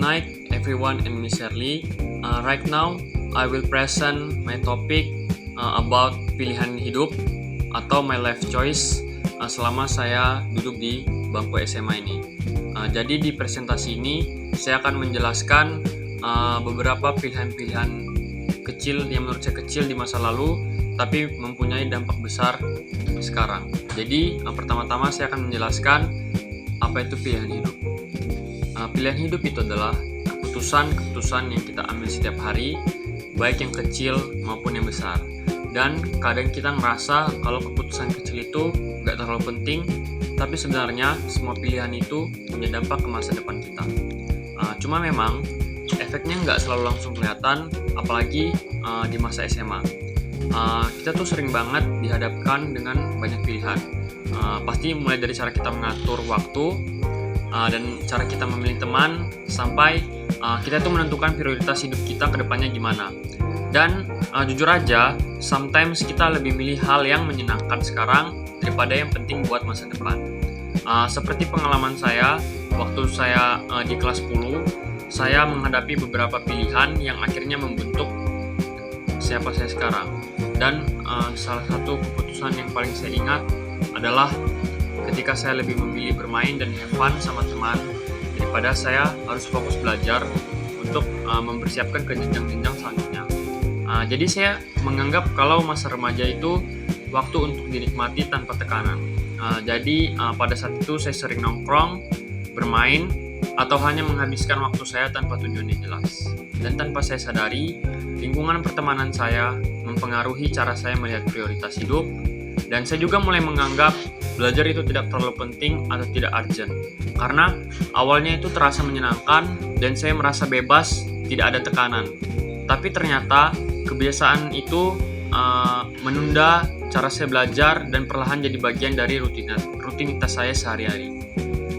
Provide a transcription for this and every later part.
night, everyone, and Miss Shirley. Right now, I will present my topic about pilihan hidup atau my life choice selama saya duduk di bangku SMA ini. Jadi di presentasi ini saya akan menjelaskan beberapa pilihan-pilihan kecil yang menurut saya kecil di masa lalu, tapi mempunyai dampak besar sekarang. Jadi pertama-tama saya akan menjelaskan apa itu pilihan hidup. Pilihan hidup itu adalah keputusan yang kita ambil setiap hari, baik yang kecil maupun yang besar. Dan kadang kita ngerasa kalau keputusan kecil itu gak terlalu penting, tapi sebenarnya semua pilihan itu punya dampak ke masa depan kita. Cuma memang efeknya nggak selalu langsung kelihatan, apalagi di masa SMA. Kita tuh sering banget dihadapkan dengan banyak pilihan. Pasti mulai dari cara kita mengatur waktu, dan cara kita memilih teman, sampai kita tuh menentukan prioritas hidup kita ke depannya gimana. Dan jujur aja, sometimes kita lebih milih hal yang menyenangkan sekarang daripada yang penting buat masa depan. Seperti pengalaman saya, waktu saya di kelas 10, saya menghadapi beberapa pilihan yang akhirnya membentuk siapa saya sekarang. Dan salah satu keputusan yang paling saya ingat adalah ketika saya lebih memilih bermain dan have fun sama teman daripada saya harus fokus belajar untuk mempersiapkan ke jenjang-jenjang selanjutnya. Jadi saya menganggap kalau masa remaja itu waktu untuk dinikmati tanpa tekanan. Jadi pada saat itu saya sering nongkrong, bermain, atau hanya menghabiskan waktu saya tanpa tujuan yang jelas. Dan tanpa saya sadari, lingkungan pertemanan saya mempengaruhi cara saya melihat prioritas hidup. Dan saya juga mulai menganggap belajar itu tidak terlalu penting atau tidak urgent. Karena awalnya itu terasa menyenangkan dan saya merasa bebas, tidak ada tekanan. Tapi ternyata kebiasaan itu menunda cara saya belajar dan perlahan jadi bagian dari rutinitas saya sehari-hari.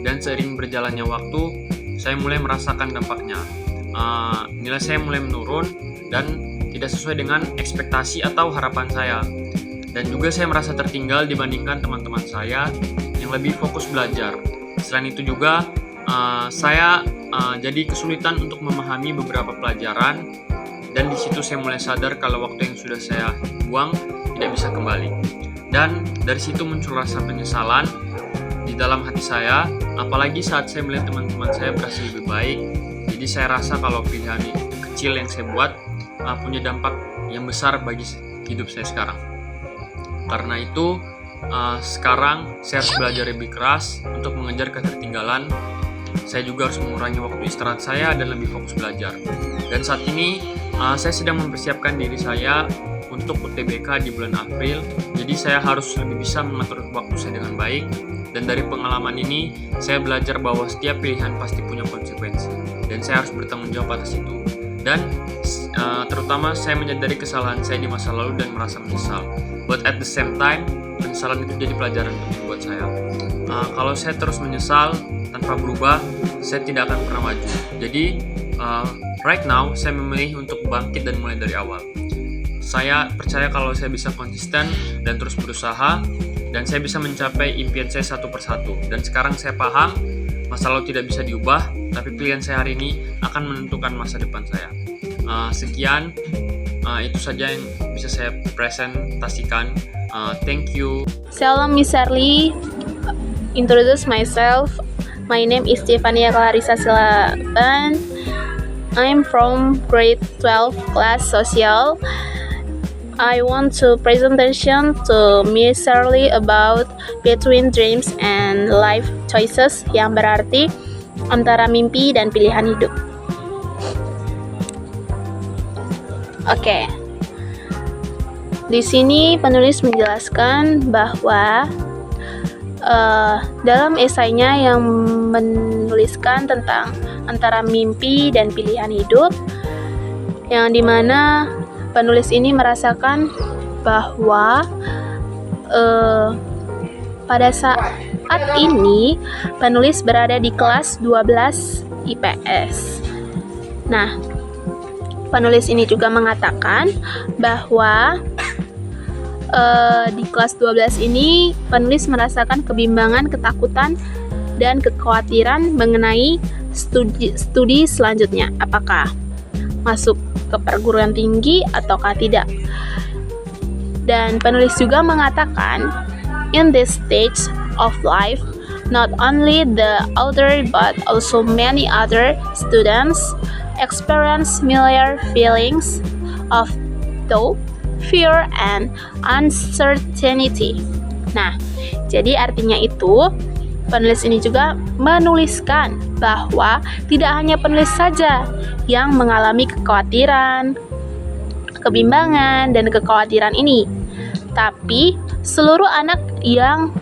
Dan seiring berjalannya waktu, saya mulai merasakan dampaknya. Nilai saya mulai menurun dan tidak sesuai dengan ekspektasi atau harapan saya. Dan juga saya merasa tertinggal dibandingkan teman-teman saya yang lebih fokus belajar. Selain itu juga, saya jadi kesulitan untuk memahami beberapa pelajaran. Dan di situ saya mulai sadar kalau waktu yang sudah saya buang tidak bisa kembali. Dan dari situ muncul rasa penyesalan di dalam hati saya, apalagi saat saya melihat teman-teman saya berhasil lebih baik. Jadi saya rasa kalau pilihan kecil yang saya buat punya dampak yang besar bagi hidup saya sekarang. Karena itu sekarang saya harus belajar lebih keras untuk mengejar ketertinggalan. Saya juga harus mengurangi waktu istirahat saya dan lebih fokus belajar. Dan saat ini saya sedang mempersiapkan diri saya untuk UTBK di bulan April. Jadi saya harus lebih bisa mengatur waktu saya dengan baik. Dan dari pengalaman ini, saya belajar bahwa setiap pilihan pasti punya konsekuensi. Dan saya harus bertanggung jawab atas itu. Dan terutama saya menyadari kesalahan saya di masa lalu dan merasa menyesal. But at the same time, penyesalan itu jadi pelajaran penting buat saya. Kalau saya terus menyesal tanpa berubah, saya tidak akan pernah maju. Jadi, right now, saya memilih untuk bangkit dan mulai dari awal. Saya percaya kalau saya bisa konsisten dan terus berusaha, dan saya bisa mencapai impian saya satu persatu. Dan sekarang saya paham, masa lalu tidak bisa diubah, tapi pilihan saya hari ini akan menentukan masa depan saya. Sekian, itu saja yang bisa saya presentasikan. Thank you. Shalom Miss Shirley, introduce myself. My name is Stefania Clarissa Silaban. I'm from grade 12 class social. I want to presentation to Miss Shirley about between dreams and life choices, yang berarti antara mimpi dan pilihan hidup. Oke. Di sini penulis menjelaskan bahwa dalam esainya yang menuliskan tentang antara mimpi dan pilihan hidup, yang dimana penulis ini merasakan bahwa pada saat ini penulis berada di kelas 12 IPS. Nah, penulis ini juga mengatakan bahwa di kelas 12 ini penulis merasakan kebimbangan, ketakutan, dan kekhawatiran mengenai studi selanjutnya, apakah masuk ke perguruan tinggi ataukah tidak. Dan penulis juga mengatakan, in this stage of life, not only the author but also many other students experience similar feelings of doubt, fear, and uncertainty. Nah, jadi artinya itu, penulis ini juga menuliskan bahwa tidak hanya penulis saja yang mengalami kekhawatiran, kebimbangan, dan kekhawatiran ini, tapi seluruh anak yang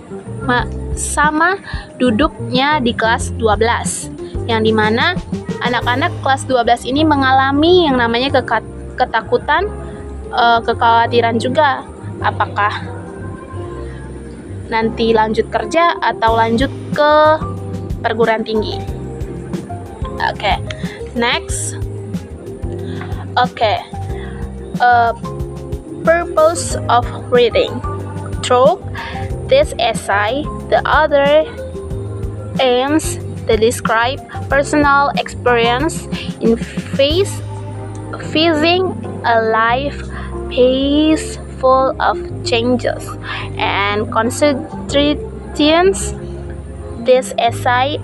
sama duduknya di kelas 12, yang dimana anak-anak kelas 12 ini mengalami yang namanya ketakutan, kekhawatiran juga, apakah nanti lanjut kerja atau lanjut ke perguruan tinggi. Oke, next. Purpose of reading. Through this essay, the author aims to describe personal experience in facing a life pace full of changes and considerations. This essay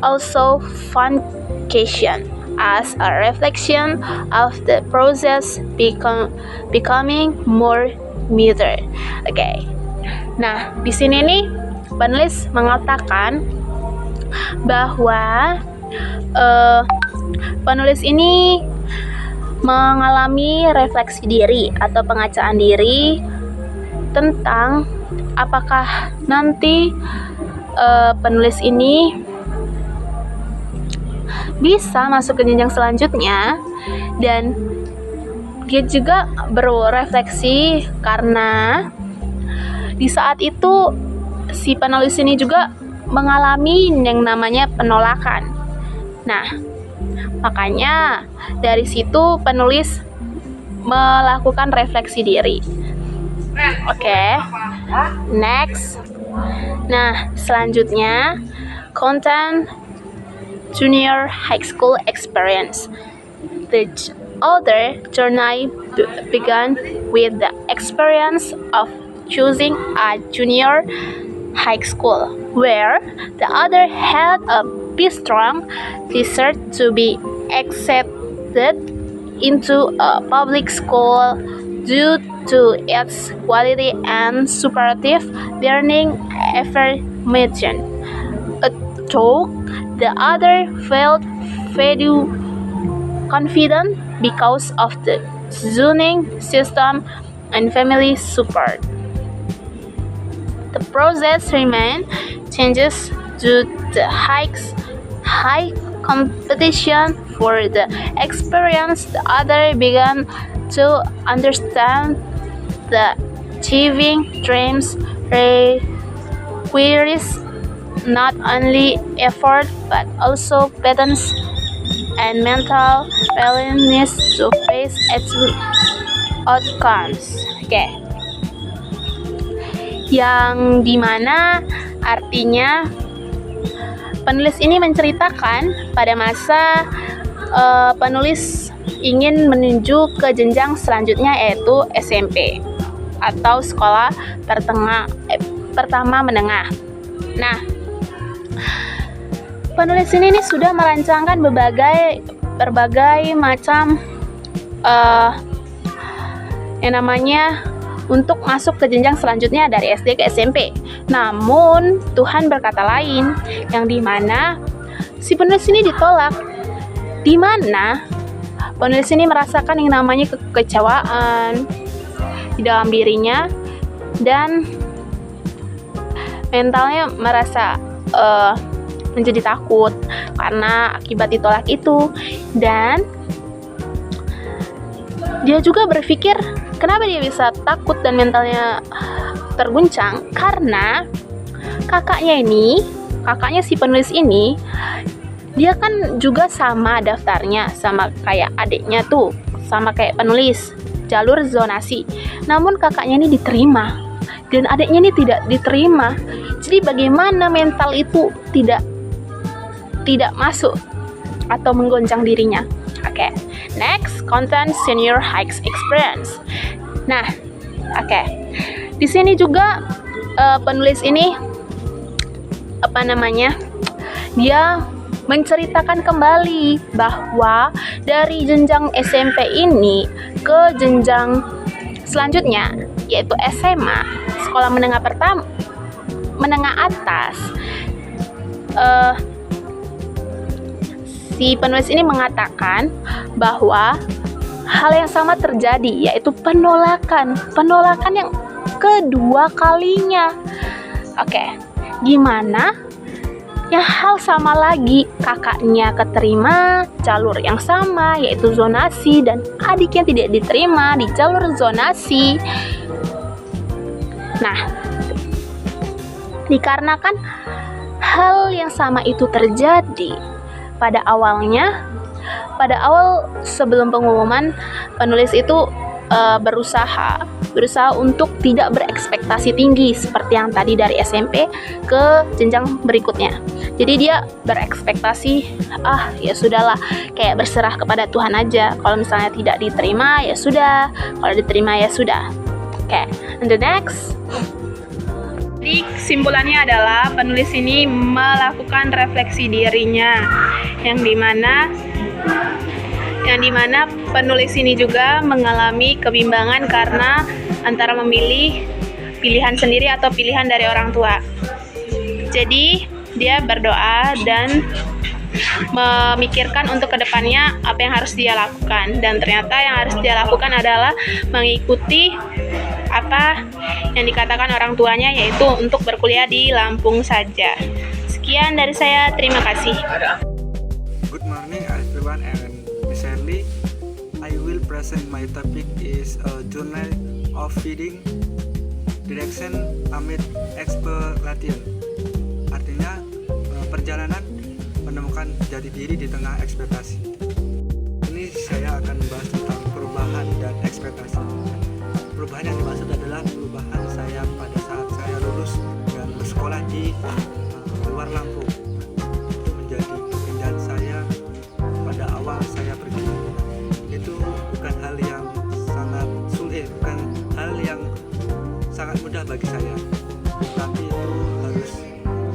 also function as a reflection of the process becoming more mature. Oke. Nah, di sini nih penulis mengatakan bahwa penulis ini mengalami refleksi diri atau pengacaan diri tentang apakah nanti penulis ini bisa masuk ke jenjang selanjutnya. Dan dia juga berefleksi karena di saat itu si penulis ini juga mengalami yang namanya penolakan. Nah, makanya dari situ penulis melakukan refleksi diri. Oke. Next. Nah, selanjutnya content junior high school experience. The author journey began with the experience of choosing a junior high school, where the author had a strong desire to be accepted into a public school due to its quality and supportive learning affirmation. Although the other felt very confident because of the zoning system and family support. The process remained changes due to high competition for the experience. The other began to understand that achieving dreams requires not only effort but also patience and mental willingness to face its outcomes. Oke. Yang dimana artinya penulis ini menceritakan pada masa penulis ingin menuju ke jenjang selanjutnya, yaitu SMP atau sekolah pertama menengah. Nah, penulis ini sudah merancangkan berbagai macam yang namanya untuk masuk ke jenjang selanjutnya dari SD ke SMP. Namun Tuhan berkata lain, yang dimana si penulis ini ditolak, dimana penulis ini merasakan yang namanya kekecewaan di dalam dirinya dan mentalnya merasa menjadi takut karena akibat ditolak itu. Dan dia juga berpikir kenapa dia bisa takut dan mentalnya terguncang, karena kakaknya si penulis ini, dia kan juga sama daftarnya sama kayak adiknya tuh, sama kayak penulis, jalur zonasi. Namun kakaknya ini diterima dan adiknya ini tidak diterima. Jadi bagaimana mental itu tidak tidak masuk atau menggoncang dirinya. Oke. Next, content senior hikes experience. Nah, oke. Di sini juga penulis ini dia menceritakan kembali bahwa dari jenjang SMP ini ke jenjang selanjutnya, yaitu SMA, sekolah menengah atas. Si penulis ini mengatakan bahwa hal yang sama terjadi, yaitu penolakan yang kedua kalinya. Oke, gimana? Yang hal sama lagi, kakaknya keterima jalur yang sama, yaitu zonasi, dan adiknya tidak diterima di jalur zonasi. Nah, dikarenakan hal yang sama itu terjadi pada awal sebelum pengumuman, penulis itu berusaha untuk tidak berekspektasi tinggi seperti yang tadi dari SMP ke jenjang berikutnya. Jadi dia berekspektasi, ya sudahlah, kayak berserah kepada Tuhan aja. Kalau misalnya tidak diterima ya sudah, kalau diterima ya sudah. Oke, and the next. Jadi kesimpulannya adalah penulis ini melakukan refleksi dirinya, yang dimana penulis ini juga mengalami kebimbangan karena antara memilih pilihan sendiri atau pilihan dari orang tua. Jadi dia berdoa dan memikirkan untuk kedepannya apa yang harus dia lakukan, dan ternyata yang harus dia lakukan adalah mengikuti apa yang dikatakan orang tuanya, yaitu untuk berkuliah di Lampung saja. Sekian dari saya, terima kasih. Good morning everyone, and Miss Shirley. I will present my topic is a journal of feeding direction amid exploration. Artinya perjalanan menemukan jati diri di tengah ekspektasi. Ini saya akan membahas tentang perubahan dan ekspektasi. Perubahan yang dimaksud adalah perubahan saya pada saat saya lulus dan bersekolah di luar Lampung. Itu menjadi kepindahan saya pada awal saya pergi. Itu bukan hal yang sangat sulit, bukan hal yang sangat mudah bagi saya, tapi itu harus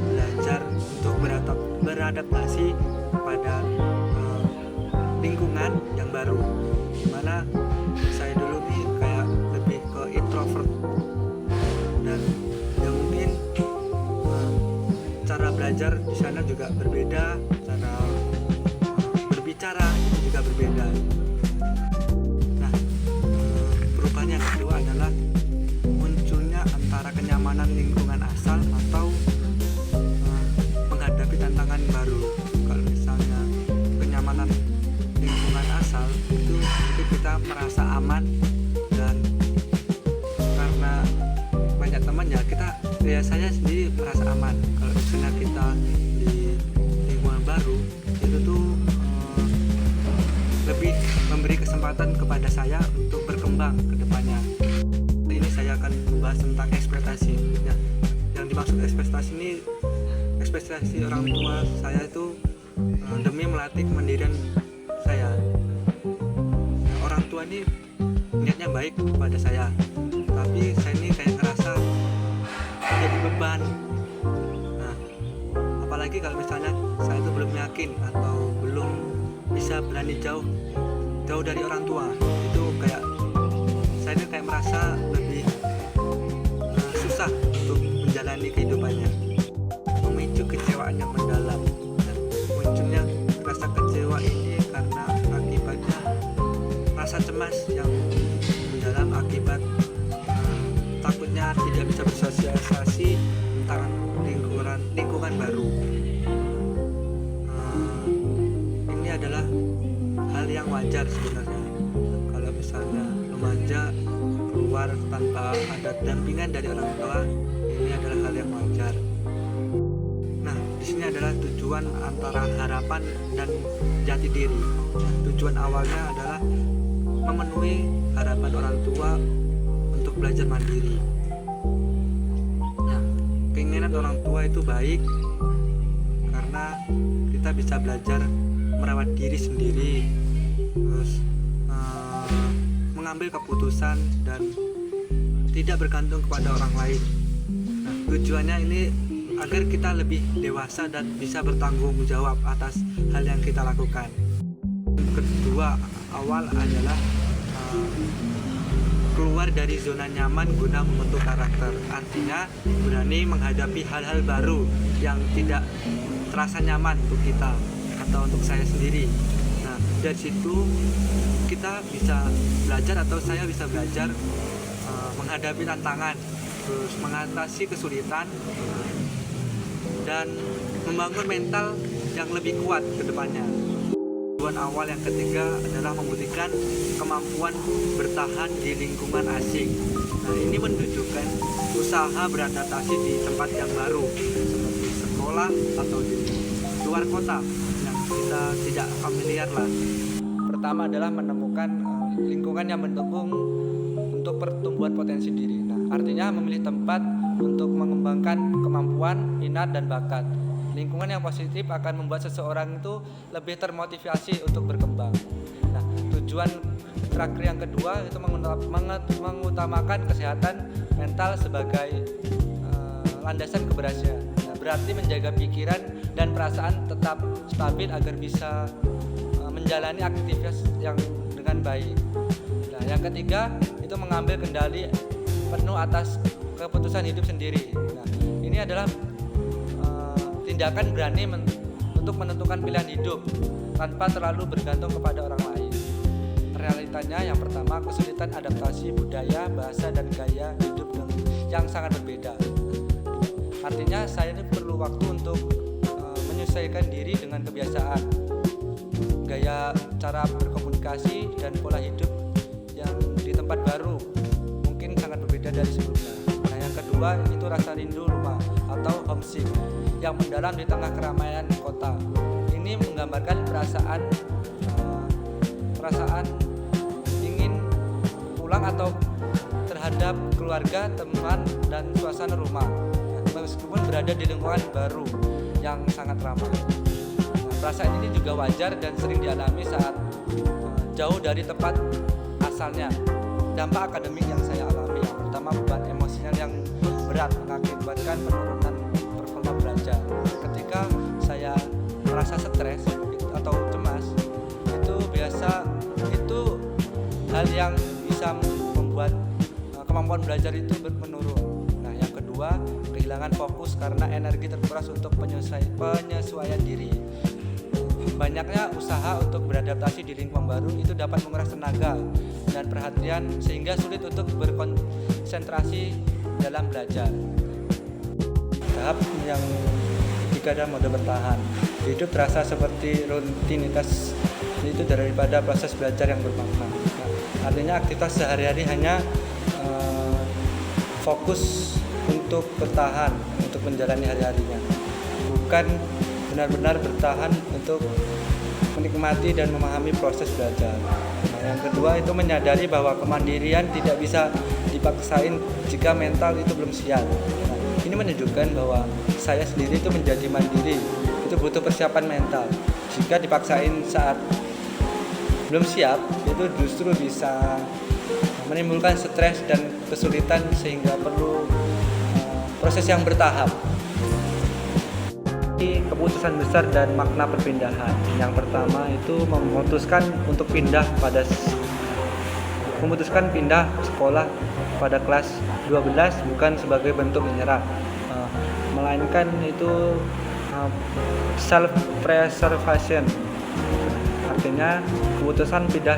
belajar untuk beradaptasi pada lingkungan yang baru, dimana saya dulu nih kayak lebih ke introvert, dan ya mungkin cara belajar di sana juga berbeda, cara berbicara juga berbeda. Nah, perubahan yang kedua adalah munculnya antara kenyamanan lingkungan asal atau menghadapi tantangan baru. Kalau misalnya kenyamanan lingkungan asal itu kita merasa aman, dan karena banyak teman ya saya sendiri merasa aman. Kalau misalnya kita di lingkungan baru itu tuh lebih memberi kesempatan kepada saya untuk berkembang ke depannya. Ini saya akan membahas tentang ekspektasi. Ya, yang dimaksud ekspektasi ini, ekspektasi orang tua saya itu demi melatih kemandirian saya. Orang tua ini niatnya baik kepada saya, tapi saya ini kayak ngerasa jadi beban. Nah, apalagi kalau misalnya saya itu belum yakin atau belum bisa berani jauh dari orang tua, itu kayak saya ini kayak merasa lebih susah untuk menjalani kehidupannya, memicu kecewaan yang mendalam. Dan munculnya rasa kecewa ini karena akibatnya rasa cemas yang mendalam akibat takutnya tidak bisa bersosialisasi tentang lingkungan baru. Ini adalah hal yang wajar sebenarnya. Kalau misalnya remaja keluar tanpa ada dampingan dari orang tua, ini adalah hal yang wajar. Nah, di sini adalah tujuan antara harapan dan jati diri. Tujuan awalnya adalah memenuhi harapan orang tua untuk belajar mandiri. Nah, keinginan orang tua itu baik karena kita bisa belajar merawat diri sendiri, terus mengambil keputusan dan tidak bergantung kepada orang lain. Nah, tujuannya ini agar kita lebih dewasa dan bisa bertanggung jawab atas hal yang kita lakukan. Kedua awal adalah keluar dari zona nyaman guna membentuk karakter. Artinya berani menghadapi hal-hal baru yang tidak terasa nyaman untuk kita atau untuk saya sendiri. Nah, dari situ kita bisa belajar atau saya bisa belajar menghadapi tantangan, terus mengatasi kesulitan dan membangun mental yang lebih kuat ke depannya. Tujuan awal yang ketiga adalah membuktikan kemampuan bertahan di lingkungan asing. Nah, ini menunjukkan usaha beradaptasi di tempat yang baru seperti sekolah atau di luar kota yang kita tidak familiar lah. Pertama adalah menemukan lingkungan yang mendukung untuk pertumbuhan potensi diri. Nah, artinya memilih tempat untuk mengembangkan kemampuan, minat, dan bakat. Lingkungan yang positif akan membuat seseorang itu lebih termotivasi untuk berkembang. Nah, tujuan terakhir yang kedua itu mengutamakan kesehatan mental sebagai landasan keberhasilan. Nah, berarti menjaga pikiran dan perasaan tetap stabil agar bisa menjalani aktivitas yang dengan baik. Nah, yang ketiga itu mengambil kendali penuh atas keputusan hidup sendiri. Nah, ini adalah tindakan berani untuk menentukan pilihan hidup tanpa terlalu bergantung kepada orang lain. Realitanya yang pertama, kesulitan adaptasi budaya, bahasa, dan gaya hidup yang sangat berbeda. Artinya saya ini perlu waktu untuk menyesuaikan diri dengan kebiasaan, gaya cara berkomunikasi, dan pola hidup yang di tempat baru mungkin sangat berbeda dari sebelumnya. Nah, yang kedua itu rasa rindu rumah atau homesick yang mendalam di tengah keramaian kota. Ini menggambarkan perasaan ingin pulang atau terhadap keluarga, teman, dan suasana rumah, meskipun berada di lingkungan baru yang sangat ramah. Nah, perasaan ini juga wajar dan sering dialami saat jauh dari tempat asalnya. Dampak akademik yang saya alami, yang pertama beban emosional yang berat mengakibatkan penurunan performa belajar. Ketika saya merasa stres atau cemas, itu hal yang bisa membuat kemampuan belajar itu menurun. Nah, yang kedua, kehilangan fokus karena energi terkuras untuk penyesuaian diri. Banyaknya usaha untuk beradaptasi di lingkungan baru itu dapat menguras tenaga dan perhatian sehingga sulit untuk berkonsentrasi dalam belajar. Tahap yang ketiga adalah mode bertahan. Hidup terasa seperti rutinitas itu daripada proses belajar yang bermakna. Nah, artinya aktivitas sehari-hari hanya fokus untuk bertahan, untuk menjalani hari-harinya, bukan benar-benar bertahan untuk menikmati dan memahami proses belajar. Nah, yang kedua itu menyadari bahwa kemandirian tidak bisa dipaksain jika mental itu belum siap. Nah, ini menunjukkan bahwa saya sendiri itu menjadi mandiri itu butuh persiapan mental. Jika dipaksain saat belum siap, itu justru bisa menimbulkan stres dan kesulitan sehingga perlu proses yang bertahap. Keputusan besar dan makna perpindahan. Yang pertama itu memutuskan pindah sekolah pada kelas 12 bukan sebagai bentuk menyerah, melainkan itu self preservation. Artinya keputusan pindah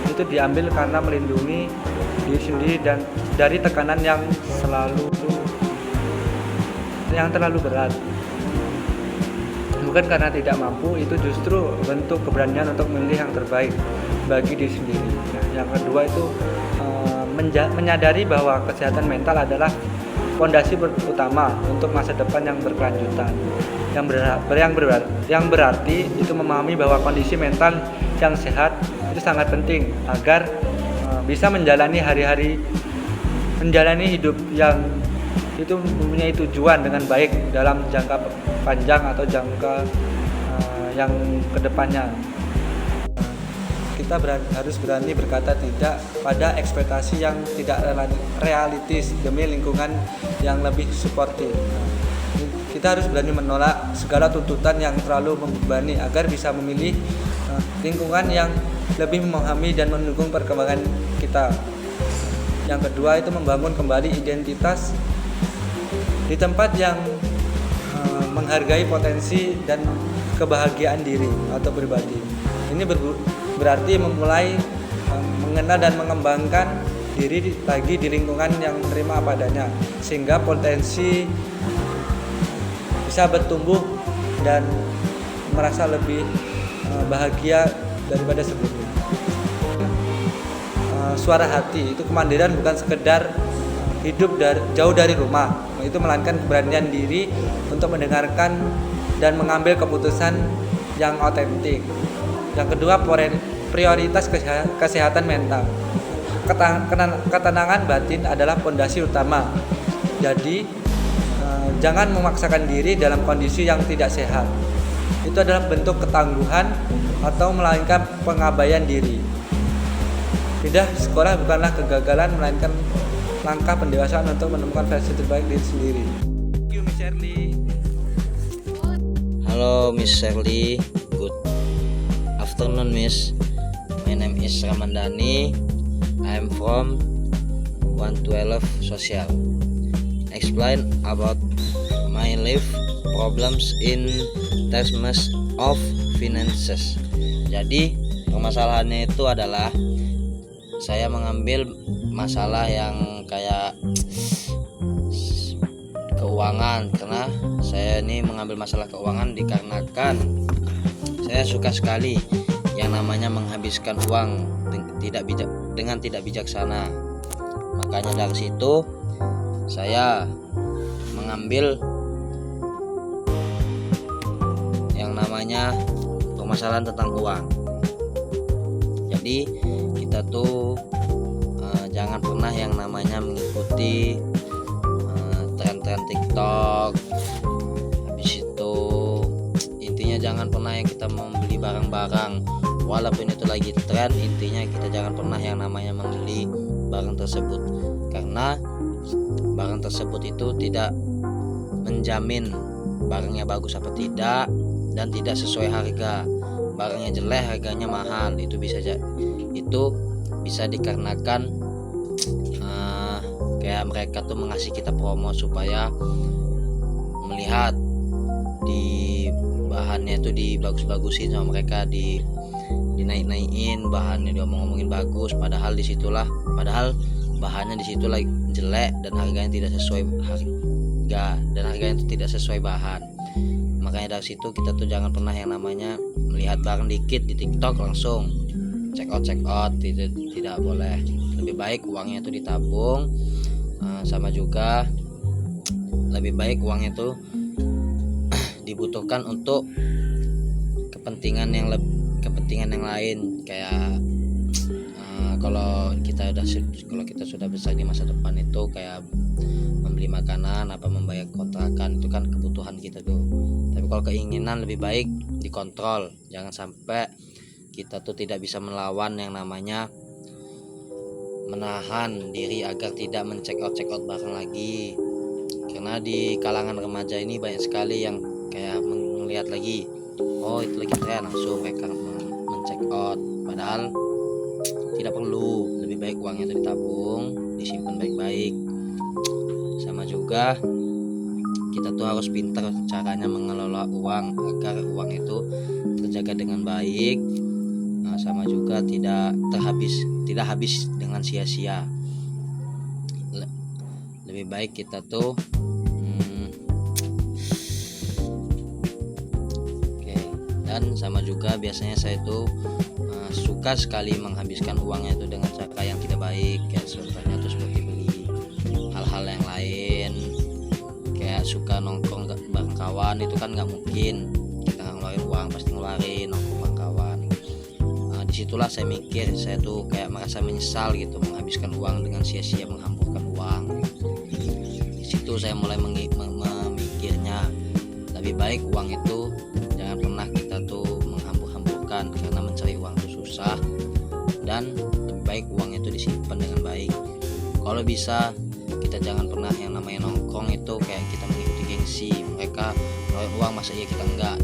itu diambil karena melindungi diri sendiri dan dari tekanan yang terlalu berat. Bukan karena tidak mampu, itu justru bentuk keberanian untuk memilih yang terbaik bagi diri sendiri. Nah, yang kedua itu menyadari bahwa kesehatan mental adalah fondasi utama untuk masa depan yang berkelanjutan. Yang berarti itu memahami bahwa kondisi mental yang sehat itu sangat penting agar bisa menjalani hidup yang itu mempunyai tujuan dengan baik dalam jangka panjang atau jangka yang kedepannya. Kita harus berani berkata tidak pada ekspektasi yang tidak realistis demi lingkungan yang lebih suportif. Kita harus berani menolak segala tuntutan yang terlalu membebani agar bisa memilih lingkungan yang lebih memahami dan mendukung perkembangan kita. Yang kedua itu membangun kembali identitas di tempat yang menghargai potensi dan kebahagiaan diri atau pribadi. Ini berarti memulai mengenal dan mengembangkan diri lagi di lingkungan yang menerima apa adanya, sehingga potensi bisa bertumbuh dan merasa lebih bahagia daripada sebelumnya. Suara hati itu kemandirian bukan sekedar hidup jauh dari rumah, itu melainkan keberanian diri untuk mendengarkan dan mengambil keputusan yang otentik. Yang kedua, prioritas kesehatan mental. Ketenangan batin adalah fondasi utama. Jadi jangan memaksakan diri dalam kondisi yang tidak sehat. Itu adalah bentuk ketangguhan atau melainkan pengabaian diri. Pindah sekolah bukanlah kegagalan, melainkan langkah pendewasaan untuk menemukan versi terbaik diri sendiri. Thank you, Miss Shirley. Halo Miss Shirley, good afternoon Miss. My name is Ramandani. I am from 112 Social. Explain about my life problems in terms of finances. Jadi permasalahannya itu adalah saya mengambil masalah yang kayak keuangan, karena saya ini mengambil masalah keuangan dikarenakan saya suka sekali yang namanya menghabiskan uang dengan tidak bijaksana. Makanya dari situ saya mengambil yang namanya permasalahan tentang uang. Jadi kita tuh jangan pernah yang namanya mengikuti tren-tren TikTok. Habis itu intinya jangan pernah yang kita membeli barang-barang walaupun itu lagi tren. Intinya kita jangan pernah yang namanya membeli barang tersebut, karena barang tersebut itu tidak menjamin barangnya bagus apa tidak dan tidak sesuai harga. Barangnya jelek, harganya mahal. Itu bisa dikarenakan kayak mereka tuh mengasih kita promo supaya melihat di bahannya itu dibagus-bagusin sama mereka, dinaik-naikin bahannya, diomong-omongin bagus, padahal bahannya disitulah jelek dan harganya tidak sesuai harga dan harganya itu tidak sesuai bahan. Makanya dari situ kita tuh jangan pernah yang namanya melihat barang dikit di TikTok langsung check out itu tidak boleh. Lebih baik uangnya itu ditabung, sama juga lebih baik uangnya itu dibutuhkan untuk kepentingan yang lain, kayak kalau kita sudah besar di masa depan itu kayak membeli makanan, membayar kontrakan, itu kan kebutuhan kita tuh. Tapi kalau keinginan lebih baik dikontrol, jangan sampai kita tuh tidak bisa melawan yang namanya menahan diri agar tidak check out barang lagi. Karena di kalangan remaja ini banyak sekali yang kayak melihat lagi, oh itu lagi tren, langsung mereka check out, padahal tidak perlu. Lebih baik uangnya itu ditabung, disimpan baik-baik. Sama juga kita tuh harus pintar caranya mengelola uang agar uang itu terjaga dengan baik, sama juga tidak habis dengan sia-sia. Lebih baik kita tuh dan sama juga biasanya saya tuh suka sekali menghabiskan uangnya itu dengan cara yang tidak baik, kayak contohnya tuh seperti beli hal-hal yang lain, kayak suka nongkrong bareng kawan. Itu kan nggak mungkin kita ngeluarin uang, pasti ngeluarin nongkrong bareng kawan. Disitulah saya mikir, saya tuh kayak merasa menyesal gitu menghabiskan uang dengan sia-sia, menghamburkan uang. Disitu saya mulai memikirnya lebih baik uang itu jangan pernah kita tuh susah, dan lebih baik uangnya itu disimpan dengan baik. Kalau bisa kita jangan pernah yang namanya nongkrong itu kayak kita mengikuti gengsi, mereka ngeluarin uang masa iya kita enggak.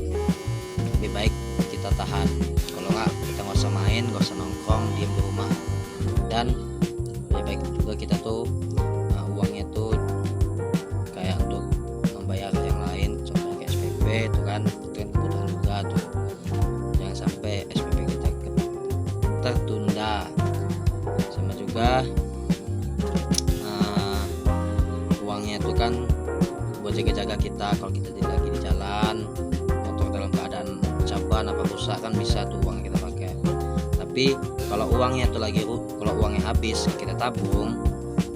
Lebih baik kita tahan, kalau enggak kita nggak usah main, nggak usah nongkrong, diam di rumah. Dan lebih baik juga kita tuh uangnya tuh kayak untuk membayar yang lain, contohnya kayak SPP itu kan kebutuhan juga tuh. Jangan sampai SPP kita tertunda. Sama juga uangnya itu kan buat jaga-jaga kita kalau kita lagi di jalan atau dalam keadaan caban apa rusak kan bisa tuh uang kita pakai. Tapi kalau uangnya uangnya habis kita tabung,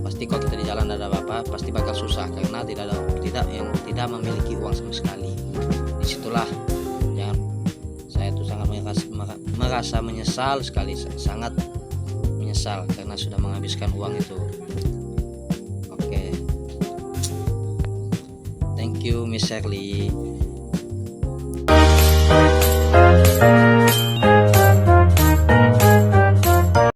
pasti kalau kita di jalan ada apa-apa pasti bakal susah karena tidak memiliki uang sama sekali. Disitulah saya tuh sangat merasa menyesal sekali, sangat menyesal karena sudah menghabiskan uang itu. Oke. Thank you Miss Shirley.